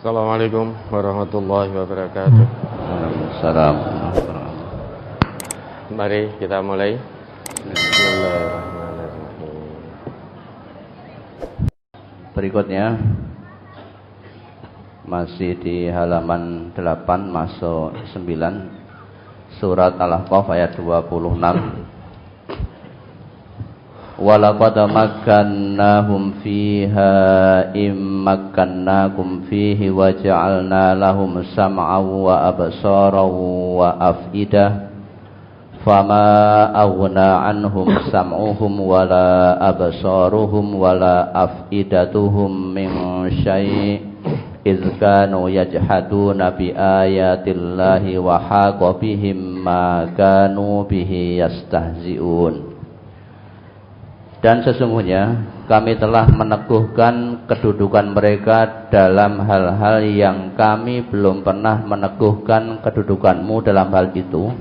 Assalamualaikum warahmatullahi wabarakatuh. Waalaikumsalam. Mari kita mulai. Bismillahirrahmanirrahim. Berikutnya masih di halaman 8 masuk 9 surat Al-Ahqaf ayat 26. Walaqad makkannahum fiha immakkannakum fihi wa ja'alna lahum sam'an wa absaran wa af'idah fama aghna anhum sam'uhum wala absaruhum wala af'idatuhum min syai' idh kanu yajhaduna bi ayatillahi wa haqa bihim ma kanu bihi yastahzi'un. Dan sesungguhnya kami telah meneguhkan kedudukan mereka dalam hal-hal yang kami belum pernah meneguhkan kedudukanmu dalam hal itu.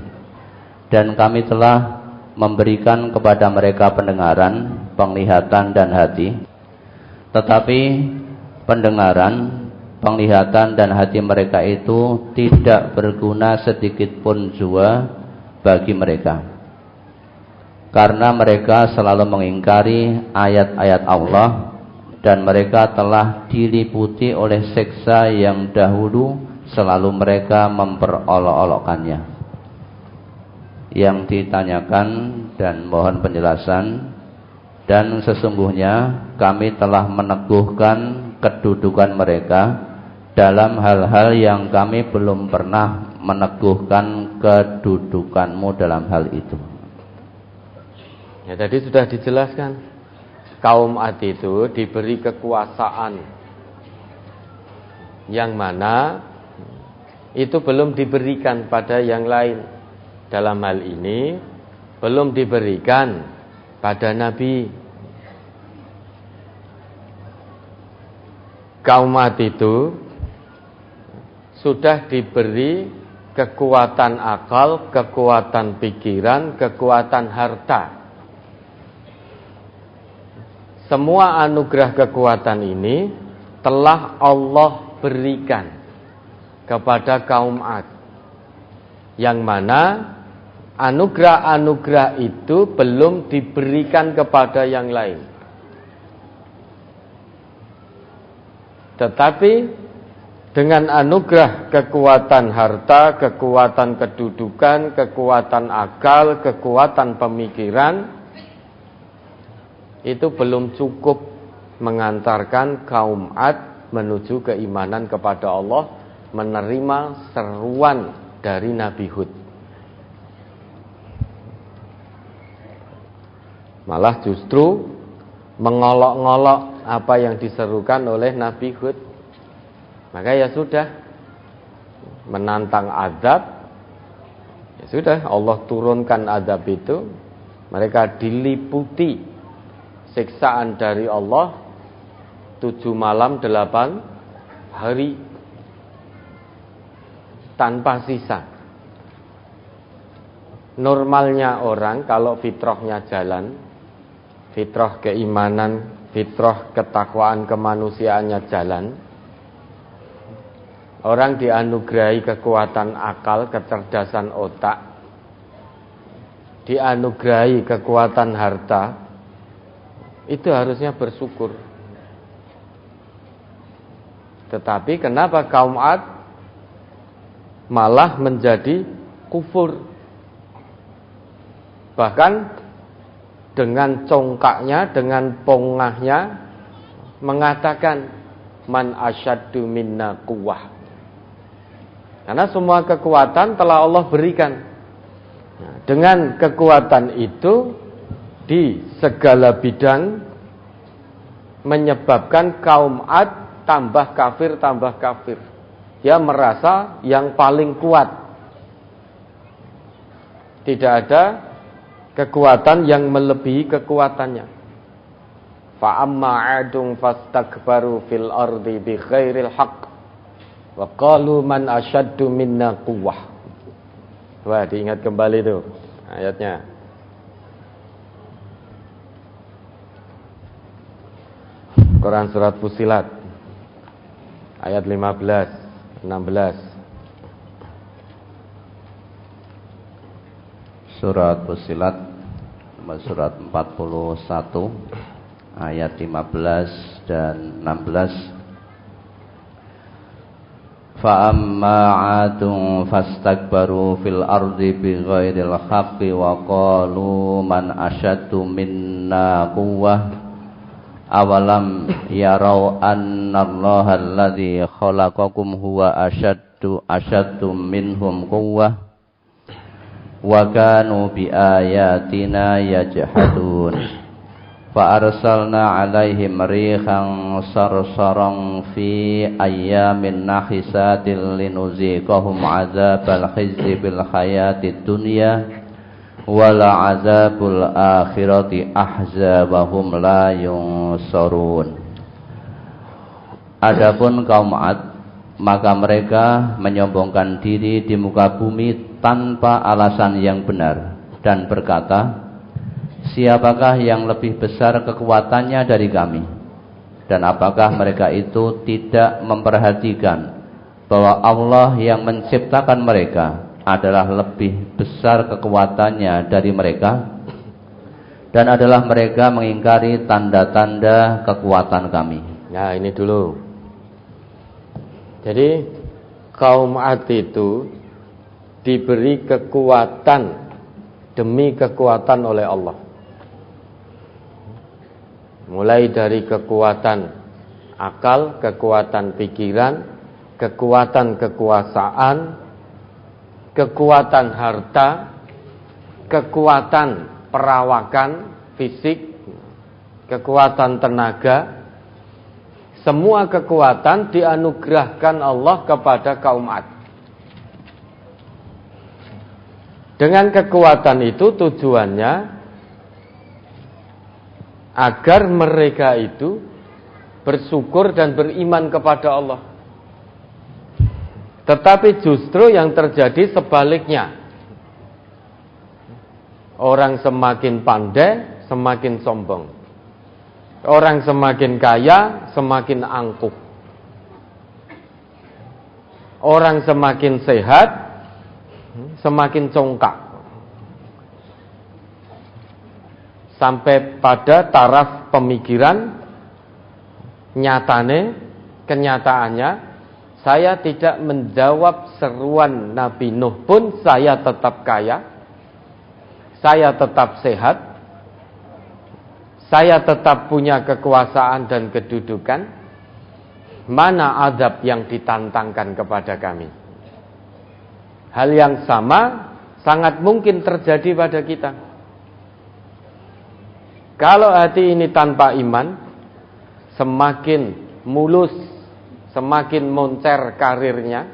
Dan kami telah memberikan kepada mereka pendengaran, penglihatan dan hati. Tetapi pendengaran, penglihatan dan hati mereka itu tidak berguna sedikit pun jua bagi mereka. Karena mereka selalu mengingkari ayat-ayat Allah dan mereka telah diliputi oleh siksa yang dahulu selalu mereka memperolok-olokkannya. Yang ditanyakan dan mohon penjelasan, dan sesungguhnya kami telah meneguhkan kedudukan mereka dalam hal-hal yang kami belum pernah meneguhkan kedudukanmu dalam hal itu. Ya, tadi sudah dijelaskan, kaum Ad itu diberi kekuasaan yang mana itu belum diberikan pada yang lain. Dalam hal ini belum diberikan pada Nabi. Kaum Ad itu sudah diberi kekuatan akal, kekuatan pikiran, kekuatan harta. Semua anugerah kekuatan ini telah Allah berikan kepada kaum Ad, yang mana anugerah-anugerah itu belum diberikan kepada yang lain. Tetapi dengan anugerah kekuatan harta, kekuatan kedudukan, kekuatan akal, kekuatan pemikiran, itu belum cukup mengantarkan kaum Ad menuju keimanan kepada Allah, menerima seruan dari Nabi Hud. Malah justru mengolok-ngolok apa yang diserukan oleh Nabi Hud. Maka ya sudah, menantang azab, ya sudah, Allah turunkan azab itu, mereka diliputi siksaan dari Allah 7 malam 8 hari tanpa sisa. Normalnya orang kalau fitrahnya jalan, fitrah keimanan, fitrah ketakwaan kemanusiaannya jalan, orang dianugerahi kekuatan akal, kecerdasan otak, dianugerahi kekuatan harta, itu harusnya bersyukur. Tetapi kenapa kaum Ad malah menjadi kufur? Bahkan dengan congkaknya, dengan pongahnya mengatakan man asyaddu minna quwwah. Karena semua kekuatan telah Allah berikan. Nah, dengan kekuatan itu di segala bidang menyebabkan kaum Ad tambah kafir. Dia merasa yang paling kuat. Tidak ada kekuatan yang melebihi kekuatannya. Fa amma 'adun fastakbaru fil ardi bighairil haqq wa qalu man asyaddu minna quwwah. Wah, diingat kembali itu ayatnya. Quran surat Fussilat ayat 15, 16. Surat Fussilat surat 41 ayat 15 dan 16. فَأَمَّا عَادٌ فَاسْتَكْبَرُوا فِي الْأَرْضِ بِغَيْرِ الْحَقِّ وَقَالُوا مَنْ أَشَدُّ مِنَّا قُوَّةً أَوَلَمْ يَرَوْا أَنَّ اللَّهَ الَّذِي خَلَقَهُمْ هُوَ أَشَدُّ مِنْهُمْ قُوَّةً وَكَانُوا بِآيَاتِنَا يَجْحَدُونَ فَأَرْسَلْنَا عَلَيْهِمْ رِيحًا صَرْصَرًا فِي أَيَّامٍ نَحِسَاتٍ لِنُذِيقَهُمْ عَذَابَ الْخِزْيِ فِي الْحَيَاةِ الدُّنْيَا وَلَعَذَابُ الْآخِرَةِ أَخْزَىٰ وَهُمْ لَا يُنصَرُونَ. Adapun kaum 'Ad, maka mereka menyombongkan diri di muka bumi tanpa alasan yang benar dan berkata, siapakah yang lebih besar kekuatannya dari kami? Dan apakah mereka itu tidak memperhatikan bahwa Allah yang menciptakan mereka adalah lebih besar kekuatannya dari mereka? Dan adalah mereka mengingkari tanda-tanda kekuatan kami. Nah, ini dulu. Jadi kaum 'Ad itu diberi kekuatan demi kekuatan oleh Allah. Mulai dari kekuatan akal, kekuatan pikiran, kekuatan kekuasaan, kekuatan harta, kekuatan perawakan fisik, kekuatan tenaga. Semua kekuatan dianugerahkan Allah kepada kaum 'Ad. Dengan kekuatan itu tujuannya agar mereka itu bersyukur dan beriman kepada Allah. Tetapi justru yang terjadi sebaliknya. Orang semakin pandai, semakin sombong. Orang semakin kaya, semakin angkuh. Orang semakin sehat, semakin congkak. Sampai pada taraf pemikiran, kenyataannya, saya tidak menjawab seruan Nabi Nuh pun saya tetap kaya, saya tetap sehat, saya tetap punya kekuasaan dan kedudukan. Mana azab yang ditantangkan kepada kami? Hal yang sama sangat mungkin terjadi pada kita. Kalau hati ini tanpa iman, semakin mulus, semakin moncer karirnya,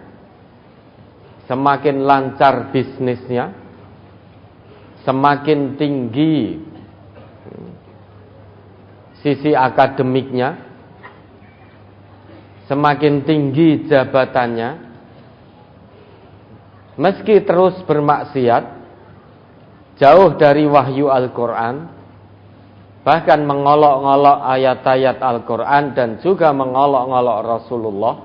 semakin lancar bisnisnya, semakin tinggi sisi akademiknya, semakin tinggi jabatannya, meski terus bermaksiat, jauh dari wahyu Al-Quran, bahkan mengolok-ngolok ayat-ayat Al-Quran dan juga mengolok-ngolok Rasulullah,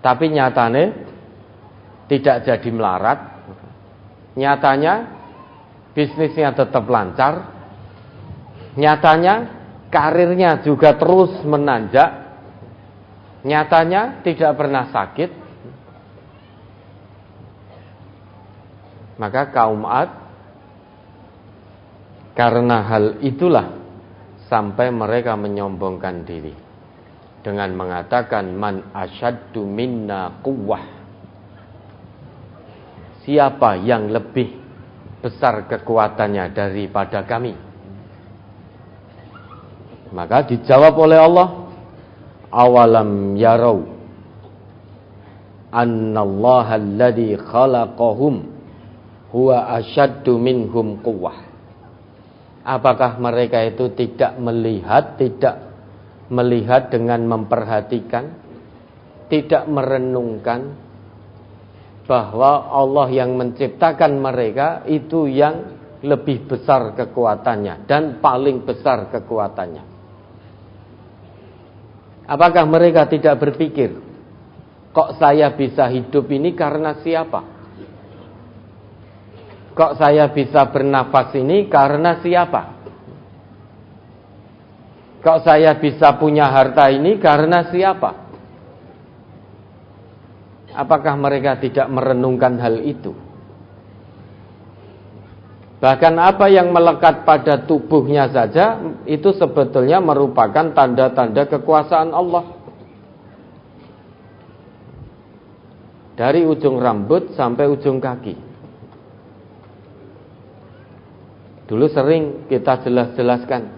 tapi nyatanya tidak jadi melarat. Nyatanya bisnisnya tetap lancar. Nyatanya karirnya juga terus menanjak. Nyatanya tidak pernah sakit. Maka kaum 'Ad karena hal itulah sampai mereka menyombongkan diri dengan mengatakan man asyaddu minna quwwah. Siapa yang lebih besar kekuatannya daripada kami? Maka dijawab oleh Allah, awalam yarau annallaha alladzi khalaqahum huwa asyaddu minhum quwwah. Apakah mereka itu tidak melihat dengan memperhatikan, tidak merenungkan bahwa Allah yang menciptakan mereka itu yang lebih besar kekuatannya dan paling besar kekuatannya. Apakah mereka tidak berpikir, kok saya bisa hidup ini karena siapa? Kok saya bisa bernafas ini karena siapa? Kok saya bisa punya harta ini karena siapa? Apakah mereka tidak merenungkan hal itu? Bahkan apa yang melekat pada tubuhnya saja itu sebetulnya merupakan tanda-tanda kekuasaan Allah. Dari ujung rambut sampai ujung kaki. Dulu sering kita jelaskan,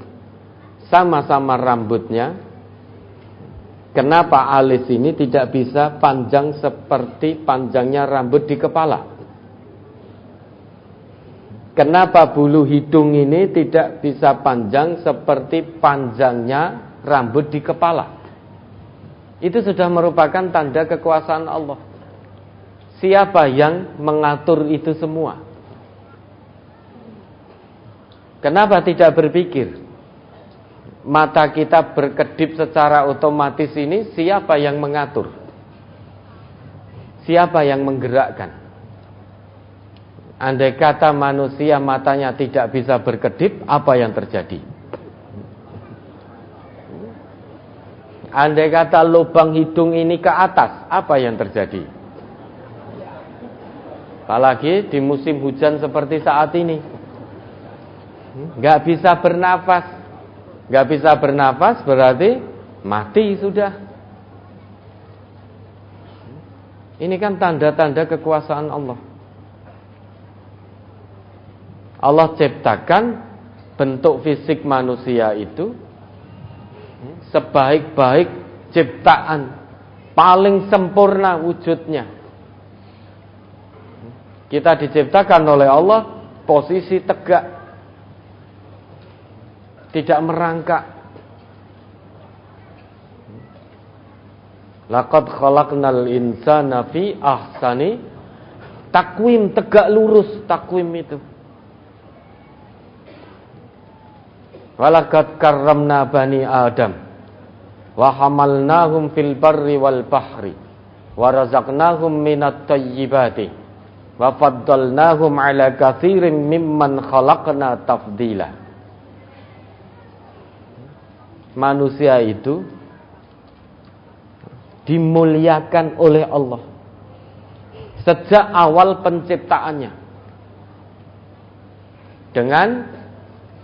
sama-sama rambutnya, kenapa alis ini tidak bisa panjang seperti panjangnya rambut di kepala? Kenapa bulu hidung ini tidak bisa panjang seperti panjangnya rambut di kepala? Itu sudah merupakan tanda kekuasaan Allah. Siapa yang mengatur itu semua? Kenapa tidak berpikir? Mata kita berkedip secara otomatis ini, siapa yang mengatur? Siapa yang menggerakkan? Andai kata manusia matanya tidak bisa berkedip, apa yang terjadi? Andai kata lubang hidung ini ke atas, apa yang terjadi? Apalagi di musim hujan seperti saat ini, nggak bisa bernafas. Nggak bisa bernafas berarti mati sudah. Ini kan tanda-tanda kekuasaan Allah. Allah ciptakan bentuk fisik manusia itu sebaik-baik ciptaan, paling sempurna wujudnya. Kita diciptakan oleh Allah posisi tegak, tidak merangkak. Laqad khalaqnal insana fi ahsani takwim, tegak lurus takwim itu. Walaqad karramna bani Adam wa hamalnahum fil barri wal bahri wa razaqnahum minat thayyibati wa faddalnahum ala katsirin mimman khalaqna tafdila. Manusia itu dimuliakan oleh Allah sejak awal penciptaannya dengan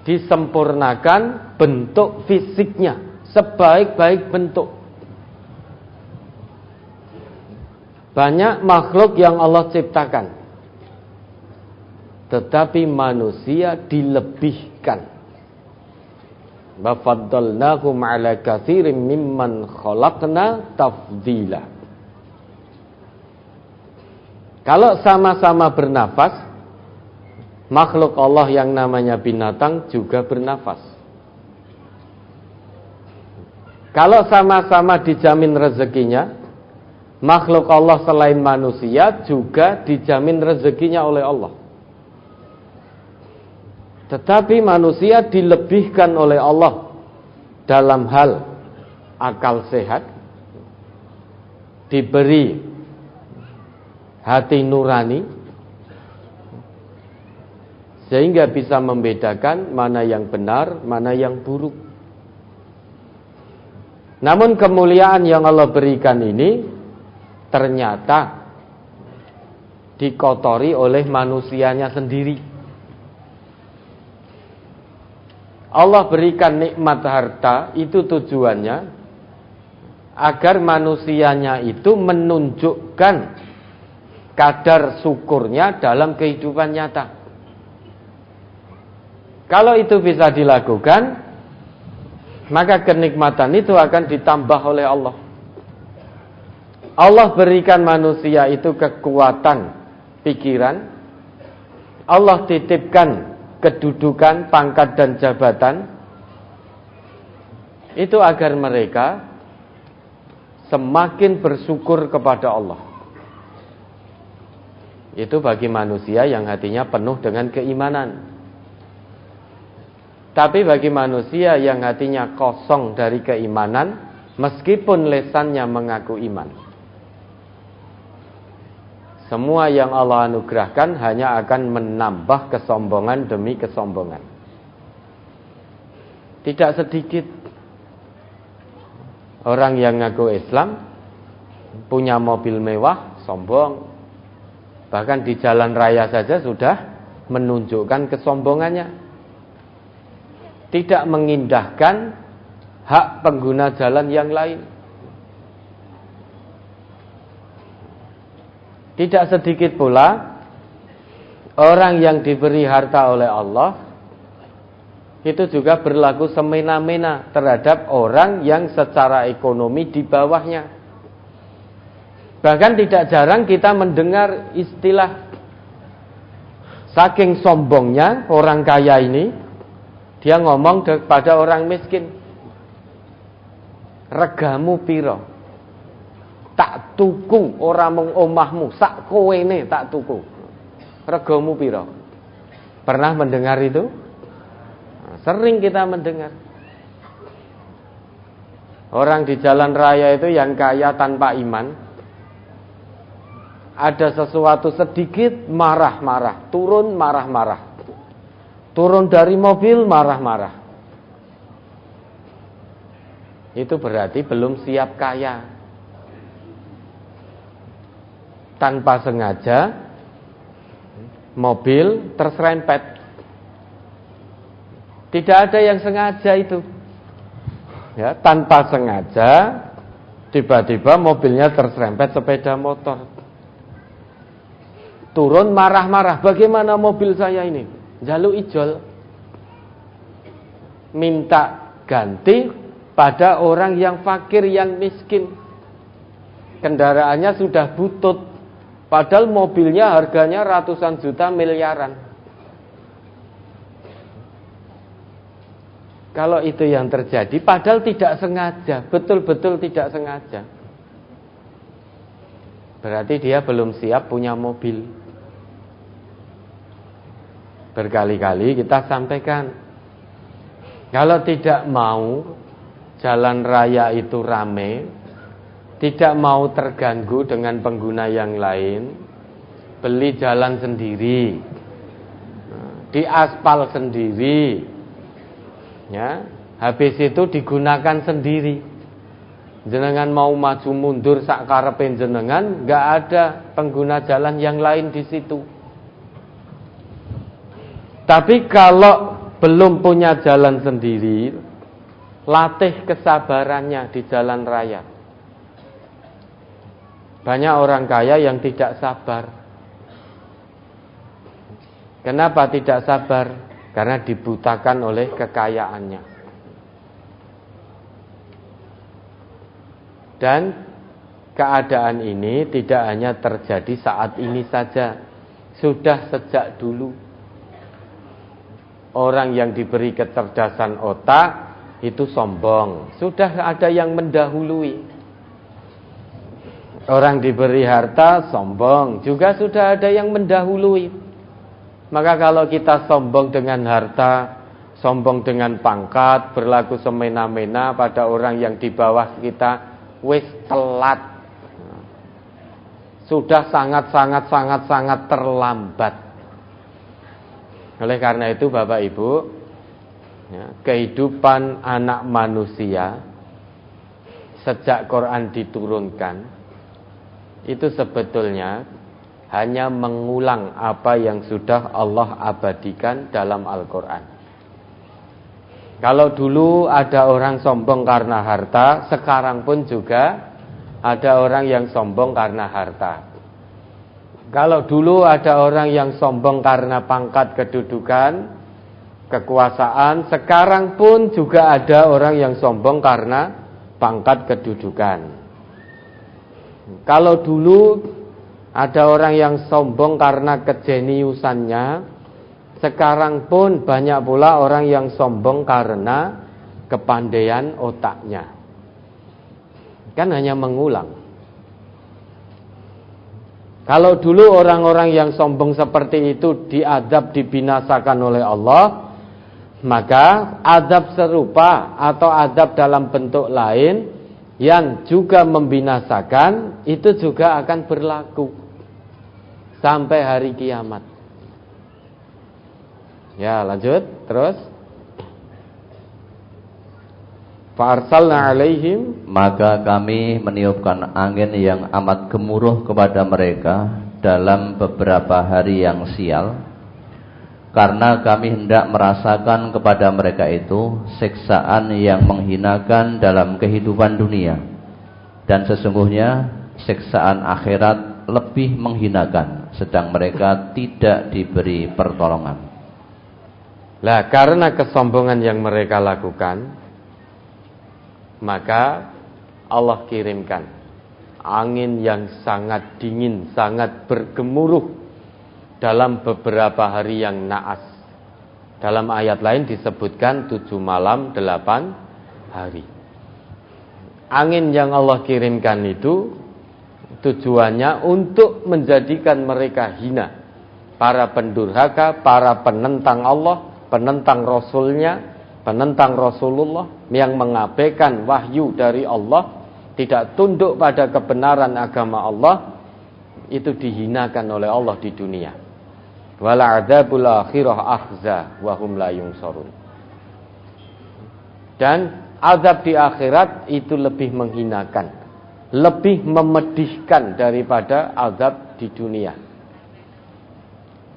disempurnakan bentuk fisiknya sebaik-baik bentuk. Banyak makhluk yang Allah ciptakan, tetapi manusia dilebihkan. Wa faddalnahum ala katsirin mimman khalaqna tafdila. Kalau sama-sama bernafas, makhluk Allah yang namanya binatang juga bernafas. Kalau sama-sama dijamin rezekinya, makhluk Allah selain manusia juga dijamin rezekinya oleh Allah. Tetapi manusia dilebihkan oleh Allah dalam hal akal sehat, diberi hati nurani, sehingga bisa membedakan mana yang benar, mana yang buruk. Namun kemuliaan yang Allah berikan ini ternyata dikotori oleh manusianya sendiri. Allah berikan nikmat harta itu tujuannya agar manusianya itu menunjukkan kadar syukurnya dalam kehidupan nyata. Kalau itu bisa dilakukan, maka kenikmatan itu akan ditambah oleh Allah. Allah berikan manusia itu kekuatan pikiran. Allah titipkan kedudukan, pangkat dan jabatan, itu agar mereka semakin bersyukur kepada Allah. Itu bagi manusia yang hatinya penuh dengan keimanan. Tapi bagi manusia yang hatinya kosong dari keimanan, meskipun lesannya mengaku iman. Semua yang Allah anugerahkan hanya akan menambah kesombongan demi kesombongan. Tidak sedikit orang yang ngaku Islam, punya mobil mewah, sombong. Bahkan di jalan raya saja sudah menunjukkan kesombongannya. Tidak mengindahkan hak pengguna jalan yang lain. Tidak sedikit pula orang yang diberi harta oleh Allah itu juga berlaku semena-mena terhadap orang yang secara ekonomi di bawahnya. Bahkan tidak jarang kita mendengar istilah saking sombongnya orang kaya ini, dia ngomong kepada orang miskin, regamu piro? Tak tuku ora mung omahmu, sak kowene tak tuku. Regamu piro? Pernah mendengar itu? Sering kita mendengar. Orang di jalan raya itu yang kaya tanpa iman, ada sesuatu sedikit marah-marah, turun marah-marah. Turun dari mobil marah-marah. Itu berarti belum siap kaya. Tanpa sengaja mobil terserempet. Tidak ada yang sengaja itu. Ya, tanpa sengaja tiba-tiba mobilnya terserempet sepeda motor. Turun marah-marah, bagaimana mobil saya ini? Jaluk ijol. Minta ganti pada orang yang fakir, yang miskin. Kendaraannya sudah butut. Padahal mobilnya harganya ratusan juta, miliaran. Kalau itu yang terjadi, padahal tidak sengaja, betul-betul tidak sengaja, berarti dia belum siap punya mobil. Berkali-kali kita sampaikan, kalau tidak mau jalan raya itu rame, tidak mau terganggu dengan pengguna yang lain, beli jalan sendiri, di aspal sendiri, ya, habis itu digunakan sendiri. Jenengan mau maju mundur sak karepe jenengan, nggak ada pengguna jalan yang lain di situ. Tapi kalau belum punya jalan sendiri, latih kesabarannya di jalan raya. Banyak orang kaya yang tidak sabar. Kenapa tidak sabar? Karena dibutakan oleh kekayaannya. Dan keadaan ini tidak hanya terjadi saat ini saja, sudah sejak dulu. Orang yang diberi kecerdasan otak itu sombong, sudah ada yang mendahului. Orang diberi harta sombong, juga sudah ada yang mendahului. Maka kalau kita sombong dengan harta, sombong dengan pangkat, berlaku semena-mena pada orang yang di bawah kita, wis telat. Sudah sangat terlambat. Oleh karena itu Bapak Ibu, ya, kehidupan anak manusia sejak Quran diturunkan itu sebetulnya hanya mengulang apa yang sudah Allah abadikan dalam Al-Quran. Kalau dulu ada orang sombong karena harta, sekarang pun juga ada orang yang sombong karena harta. Kalau dulu ada orang yang sombong karena pangkat kedudukan, kekuasaan, sekarang pun juga ada orang yang sombong karena pangkat kedudukan. Kalau dulu ada orang yang sombong karena kejeniusannya, sekarang pun banyak pula orang yang sombong karena kepandaian otaknya. Kan hanya mengulang. Kalau dulu orang-orang yang sombong seperti itu diazab, dibinasakan oleh Allah, maka azab serupa atau azab dalam bentuk lain yang juga membinasakan itu juga akan berlaku sampai hari kiamat. Ya, lanjut terus. Fa'arsalna alaihim, maka kami meniupkan angin yang amat gemuruh kepada mereka dalam beberapa hari yang sial, karena kami hendak merasakan kepada mereka itu siksaan yang menghinakan dalam kehidupan dunia, dan sesungguhnya siksaan akhirat lebih menghinakan, sedang mereka tidak diberi pertolongan. Lah, karena kesombongan yang mereka lakukan, maka Allah kirimkan angin yang sangat dingin, sangat bergemuruh dalam beberapa hari yang naas. Dalam ayat lain disebutkan 7 malam 8 hari. Angin yang Allah kirimkan itu tujuannya untuk menjadikan mereka hina, para pendurhaka, para penentang Allah, penentang Rasulnya, penentang Rasulullah, yang mengabaikan wahyu dari Allah, tidak tunduk pada kebenaran agama Allah, itu dihinakan oleh Allah di dunia. Wala adzabul akhirah akhza wa hum la yunsarun. Dan azab di akhirat itu lebih menghinakan, lebih memedihkan daripada azab di dunia.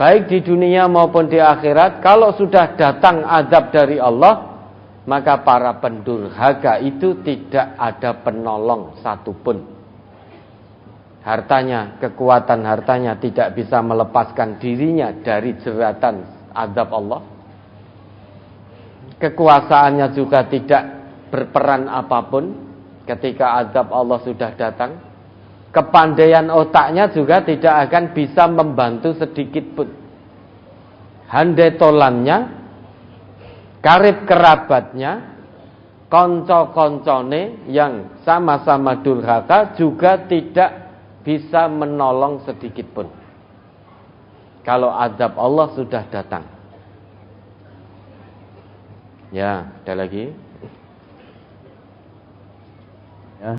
Baik di dunia maupun di akhirat, kalau sudah datang azab dari Allah, maka para pendurhaka itu tidak ada penolong satupun. Hartanya, kekuatan hartanya tidak bisa melepaskan dirinya dari jeratan azab Allah. Kekuasaannya juga tidak berperan apapun ketika azab Allah sudah datang. Kepandaian otaknya juga tidak akan bisa membantu sedikit pun. Handai tolannya, karib kerabatnya, konco-koncone yang sama-sama durhaka juga tidak bisa menolong sedikit pun kalau azab Allah sudah datang. Ya, ada lagi.